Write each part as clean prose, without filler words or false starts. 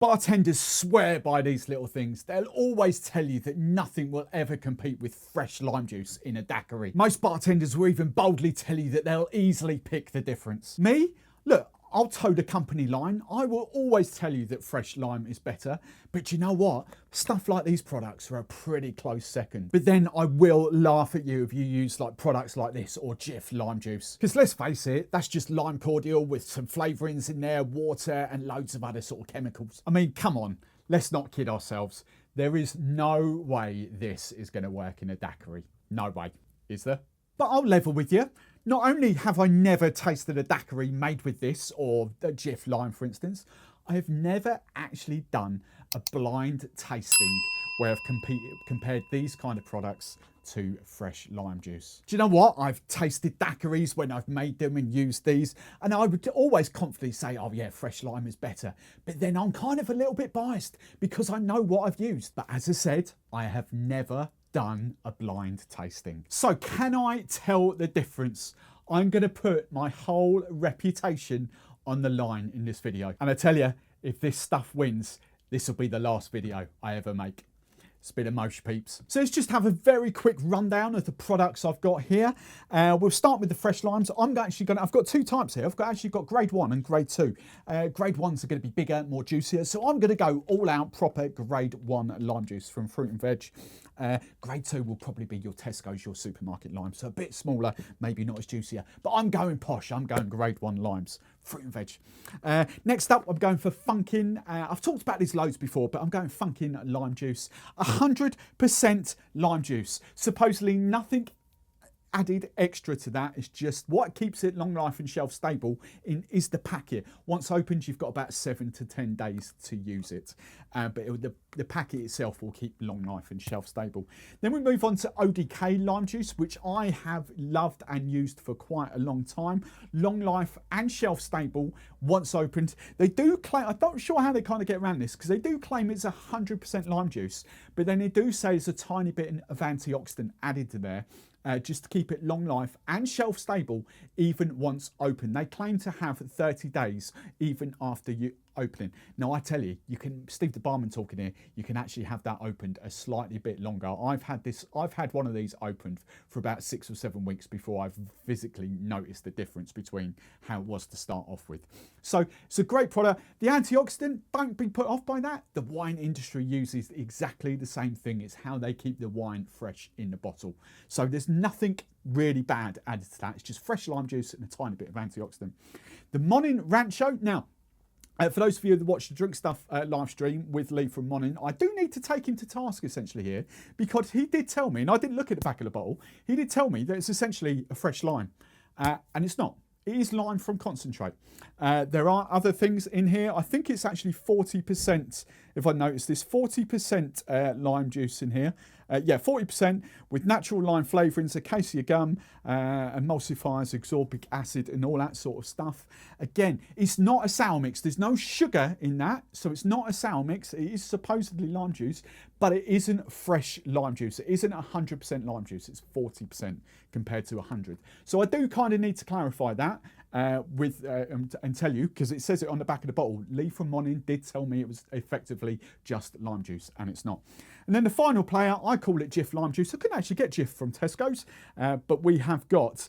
Bartenders swear by these little things. They'll always tell you that nothing will ever compete with fresh lime juice in a daiquiri. Most bartenders will even boldly tell you that they'll easily pick the difference. Me? Look, I'll toe the company line. I will always tell you that fresh lime is better. But you know what? Stuff like these products are a pretty close second. But then I will laugh at you if you use like products like this or Jif lime juice. Because let's face it, that's just lime cordial with some flavourings in there, water and loads of other sort of chemicals. I mean, come on, let's not kid ourselves. There is no way this is going to work in a daiquiri. No way, is there? But I'll level with you. Not only have I never tasted a daiquiri made with this, or a Jif lime for instance, I have never actually done a blind tasting where I've compared these kind of products to fresh lime juice. Do you know what? I've tasted daiquiris when I've made them and used these, and I would always confidently say, oh yeah, fresh lime is better. But then I'm kind of a little bit biased because I know what I've used. But as I said, I have never done a blind tasting. So can I tell the difference? I'm going to put my whole reputation on the line in this video. And I tell you, if this stuff wins, this will be the last video I ever make. It's been a mosh, peeps. So let's just have a very quick rundown of the products I've got here. We'll start with the fresh limes. I've got two types here. I've actually got grade 1 and grade 2. Grade 1s are going to be bigger, more juicier. So I'm going to go all out proper grade 1 lime juice from Fruit and Veg. Grade 2 will probably be your Tesco's, your supermarket limes. So a bit smaller, maybe not as juicier. But I'm going posh. I'm going grade 1 limes. Fruit and Veg. Next up, I'm going for Funkin'. I've talked about these loads before, but I'm going Funkin' lime juice. 100% lime juice. Supposedly nothing added extra to that. It's just what keeps it long life and shelf stable is the packet. Once opened, you've got about 7 to 10 days to use it. But the packet itself will keep long life and shelf stable. Then we move on to ODK lime juice, which I have loved and used for quite a long time. Long life and shelf stable once opened. They do claim, I'm not sure how they kind of get around this, because they do claim it's 100% lime juice, but then they do say there's a tiny bit of antioxidant added to there. Just to keep it long life and shelf stable even once open. They claim to have 30 days even after you opening. Now I tell you, you can, Steve the barman talking here, you can actually have that opened a slightly bit longer. I've had one of these opened for about 6 or 7 weeks before I've physically noticed the difference between how it was to start off with. So it's a great product. The antioxidant, don't be put off by that. The wine industry uses exactly the same thing. It's how they keep the wine fresh in the bottle. So there's nothing really bad added to that. It's just fresh lime juice and a tiny bit of antioxidant. The Monin Rancho. Now, for those of you that watch the Drink Stuff live stream with Lee from Monin, I do need to take him to task essentially here, because he did tell me, and I didn't look at the back of the bottle, he did tell me that it's essentially a fresh lime, and it's not. It is lime from concentrate. There are other things in here. I think it's actually 40%, if I notice this, 40% lime juice in here. Yeah, 40% with natural lime flavourings, acacia gum, emulsifiers, ascorbic acid and all that sort of stuff. Again, it's not a sour mix. There's no sugar in that, so it's not a sour mix. It is supposedly lime juice, but it isn't fresh lime juice. It isn't 100% lime juice. It's 40% compared to 100. So I do kind of need to clarify that and tell you, because it says it on the back of the bottle. Lee from Monin did tell me it was effectively just lime juice, and it's not. And then the final player, I call it Jif lime juice. I couldn't actually get Jif from Tesco's, but we have got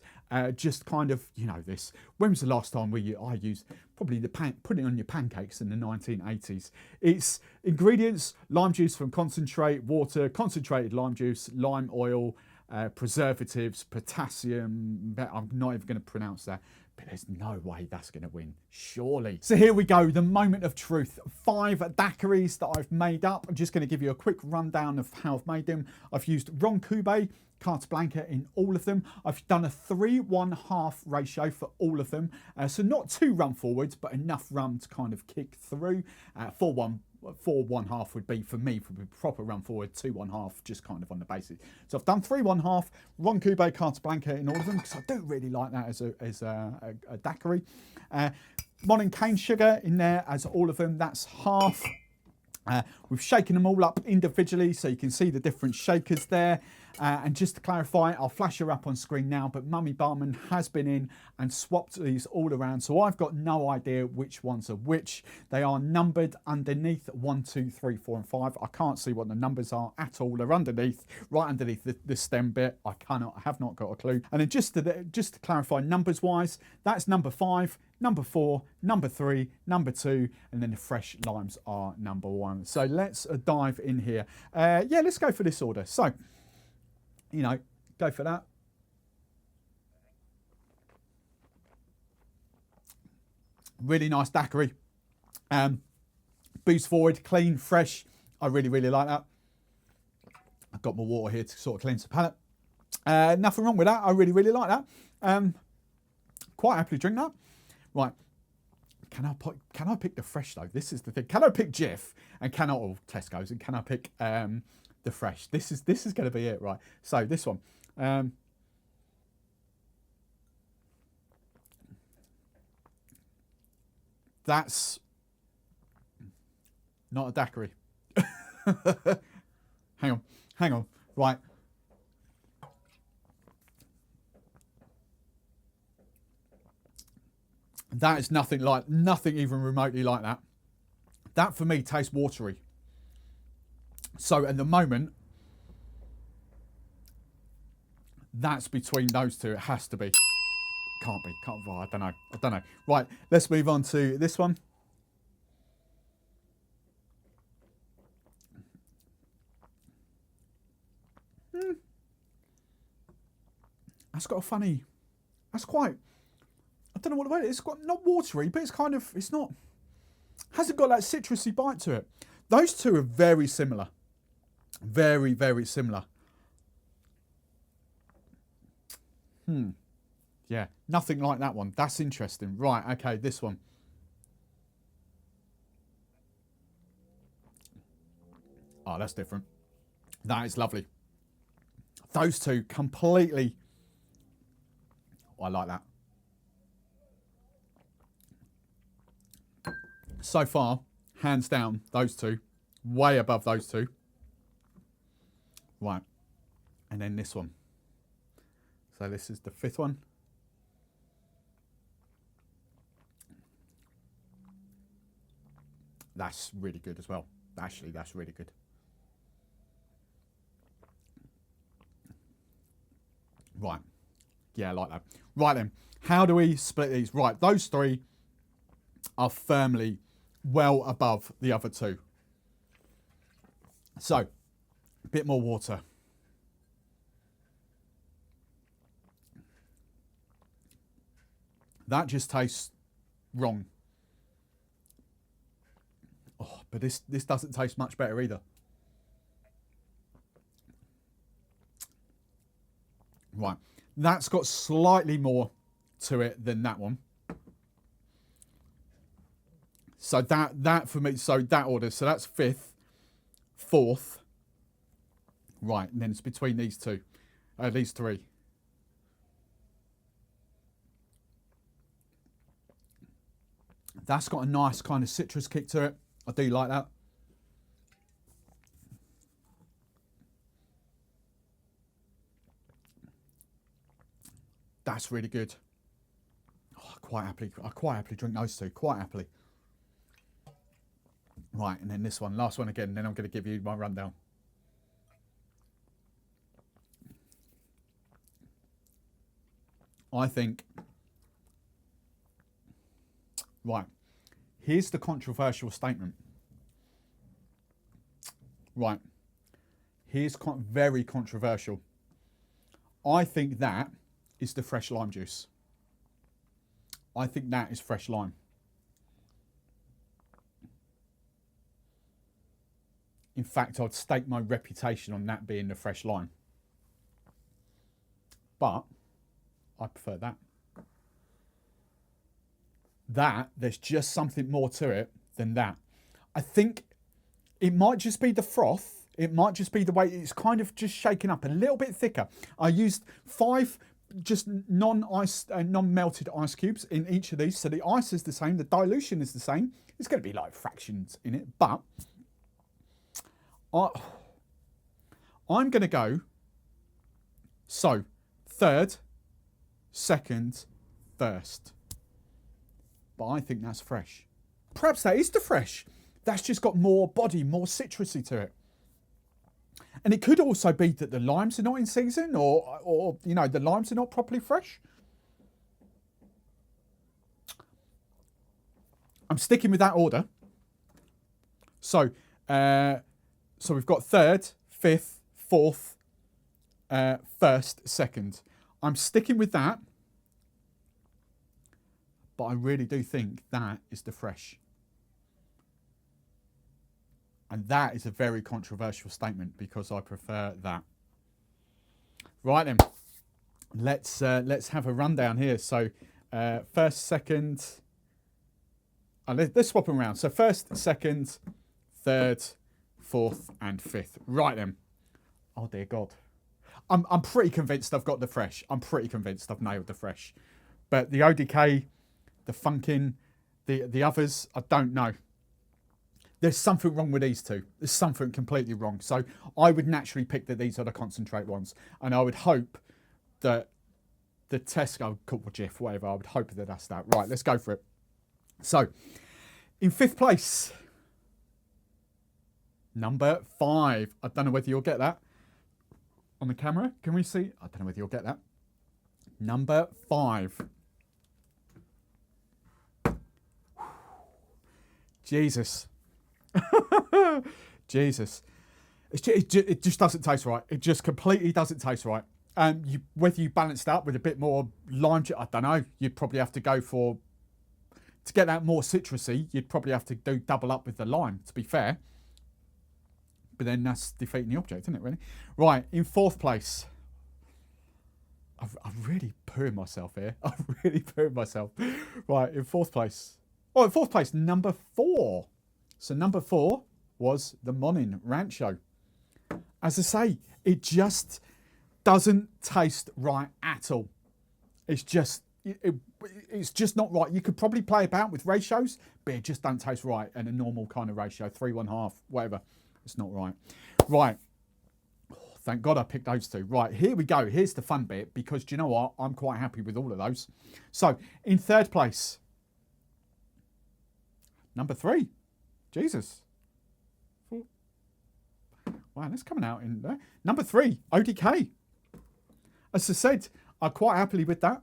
just kind of, you know, this. When was the last time I used probably putting it on your pancakes in the 1980s? It's ingredients: lime juice from concentrate, water, concentrated lime juice, lime oil, preservatives, potassium. I'm not even going to pronounce that. But there's no way that's going to win, surely. So here we go, the moment of truth. 5 daiquiris that I've made up. I'm just going to give you a quick rundown of how I've made them. I've used Ron Cube, Carte Blanca in all of them. I've done a 3-1/2 ratio for all of them. So not too rum forwards, but enough rum to kind of kick through. 4-1/2 would be, for me, for proper run forward, 2-1/2, just kind of on the basis. So I've done 3-1/2, Ron Cube, Carte Blanca in all of them, because I do really like that as a daiquiri. Monin cane sugar in there as all of them, that's half. We've shaken them all up individually, so you can see the different shakers there. And just to clarify, I'll flash her up on screen now, but Mummy Barman has been in and swapped these all around. So I've got no idea which ones are which. They are numbered underneath 1, 2, 3, 4, and 5. I can't see what the numbers are at all. They're underneath, right underneath the stem bit. I have not got a clue. And then just to clarify, numbers wise, that's number 5, number 4, number 3, number 2, and then the fresh limes are number 1. So let's dive in here. Yeah, let's go for this order. So, you know, go for that. Really nice daiquiri. Boost forward, clean, fresh. I really, really like that. I've got my water here to sort of cleanse the palate. Nothing wrong with that. I really, really like that. Quite happily drink that. Right. Can I pick the fresh though? This is the thing. Can I pick Jif and can I, or Tesco's, and can I pick the fresh? This is going to be it, right? So this one. That's not a daiquiri. Hang on. Right. That is nothing even remotely like that. That for me tastes watery. So at the moment, that's between those two. It has to be. Can't be. I don't know. Right, let's move on to this one. That's got a funny. That's quite. I don't know what the word is. It's got not watery, but it's kind of. It's not. Hasn't got that citrusy bite to it. Those two are very similar. Very, very similar. Yeah, nothing like that one. That's interesting. Right, okay, this one. Oh, that's different. That is lovely. Those two completely. Oh, I like that. So far, hands down, those two. Way above those two. Right. And then this one. So this is the 5th one. That's really good as well. Actually, that's really good. Right. Yeah, I like that. Right then. How do we split these? Right. Those three are firmly well above the other two. So, a bit more water. That just tastes wrong. Oh, but this doesn't taste much better either. Right, that's got slightly more to it than that one. So that for me, so that order, so that's 5th, 4th. Right, and then it's between these two, these three. That's got a nice kind of citrus kick to it. I do like that. That's really good. Oh, I quite happily drink those two, quite happily. Right, and then this one, last one again, then I'm going to give you my rundown. I think, right, here's the controversial statement. Right, here's very controversial. I think that is the fresh lime juice. I think that is fresh lime. In fact, I'd stake my reputation on that being the fresh lime. But I prefer that. There's just something more to it than that. I think it might just be the froth. It might just be the way it's kind of just shaken up a little bit thicker. I used 5 just non-melted ice cubes in each of these. So the ice is the same. The dilution is the same. It's going to be like fractions in it. But I'm going to go So, third, second, first. But I think that's fresh. Perhaps that is the fresh. That's just got more body, more citrusy to it. And it could also be that the limes are not in season, or you know, the limes are not properly fresh. I'm sticking with that order. So we've got third, fifth, fourth, first, second. I'm sticking with that, but I really do think that is the fresh. And that is a very controversial statement because I prefer that. Right then, let's have a rundown here. So first, second. Let's swap them around. So first, second, third, fourth, and fifth. Right then. Oh dear God. I'm pretty convinced I've got the fresh. I'm pretty convinced I've nailed the fresh. But the ODK, the Funkin', the others, I don't know. There's something wrong with these two. There's something completely wrong. So I would naturally pick that these are the concentrate ones. And I would hope that the Tesco, Cool Jiff, whatever, I would hope that that's that. Right, let's go for it. So, in fifth place, number 5. I don't know whether you'll get that on the camera. Can we see? I don't know whether you'll get that. Number 5. Jesus. Jesus. It just doesn't taste right. It just completely doesn't taste right. Whether you balance that with a bit more lime, I don't know. You'd probably have to go for... To get that more citrusy, you'd probably have to do double up with the lime, to be fair. But then that's defeating the object, isn't it, really? Right, in fourth place. I've really pooed myself here. I've really pooed myself. Right, in fourth place. Oh, in fourth place, number 4. So number 4 was the Monin Rancho. As I say, it just doesn't taste right at all. It's just... It's just not right. You could probably play about with ratios, but it just don't taste right in a normal kind of ratio, 3, 1/2, whatever. It's not right. Right. Oh, thank God I picked those two. Right, here we go. Here's the fun bit, because do you know what? I'm quite happy with all of those. So, in third place, number 3. Jesus. Wow, that's coming out in there. Number 3, ODK. As I said, I'm quite happily with that.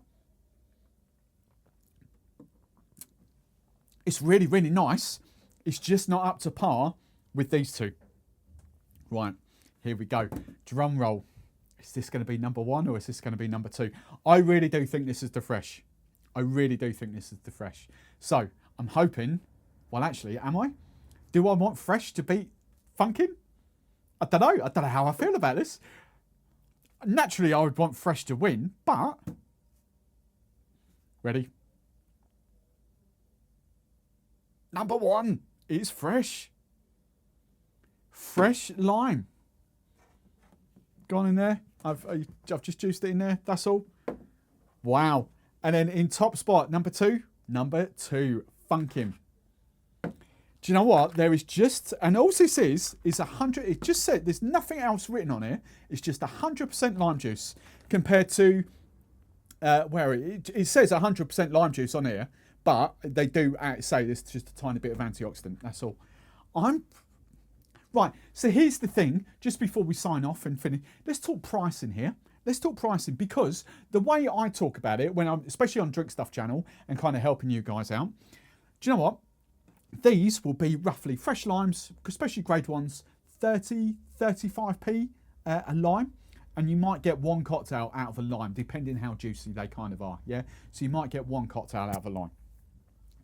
It's really, really nice. It's just not up to par with these two. Right, here we go. Drum roll. Is this going to be number 1 or is this going to be number 2? I really do think this is the fresh. I really do think this is the fresh. So, I'm hoping... Well, actually, am I? Do I want fresh to beat Funkin'? I don't know. I don't know how I feel about this. Naturally, I would want fresh to win, but... Ready? Number 1 is fresh. Fresh lime. Gone in there. I've just juiced it in there. That's all. Wow. And then in top spot, number 2, Funkin'. Do you know what? There is just, and all this is 100, it just said, there's nothing else written on here. It's just 100% lime juice compared to, where it says 100% lime juice on here. But they do say there's just a tiny bit of antioxidant. That's all. Right. So here's the thing. Just before we sign off and finish, let's talk pricing here. Let's talk pricing, because the way I talk about it, when I'm especially on Drink Stuff channel and kind of helping you guys out, do you know what? These will be roughly fresh limes, especially grade 1s, 30, 35p a lime. And you might get 1 cocktail out of a lime, depending how juicy they kind of are. Yeah. So you might get 1 cocktail out of a lime.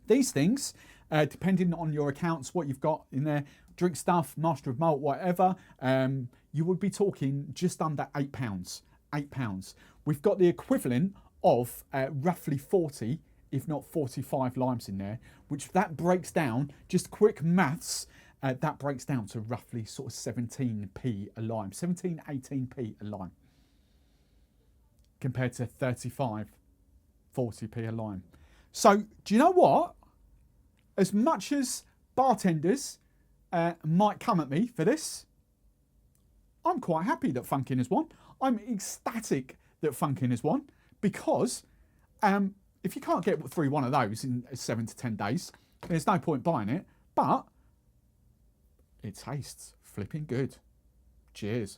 These things, depending on your accounts, what you've got in there, Drink Stuff, Master of Malt, whatever, you would be talking just under £8. £8. We've got the equivalent of roughly 40, if not 45 limes in there, which that breaks down, just quick maths, that breaks down to roughly sort of 17p a lime, 17, 18p a lime, compared to 35, 40p a lime. So, do you know what? As much as bartenders might come at me for this, I'm quite happy that Funkin has won. I'm ecstatic that Funkin has won because if you can't get through one of those in 7 to 10 days, there's no point buying it. But it tastes flipping good. Cheers.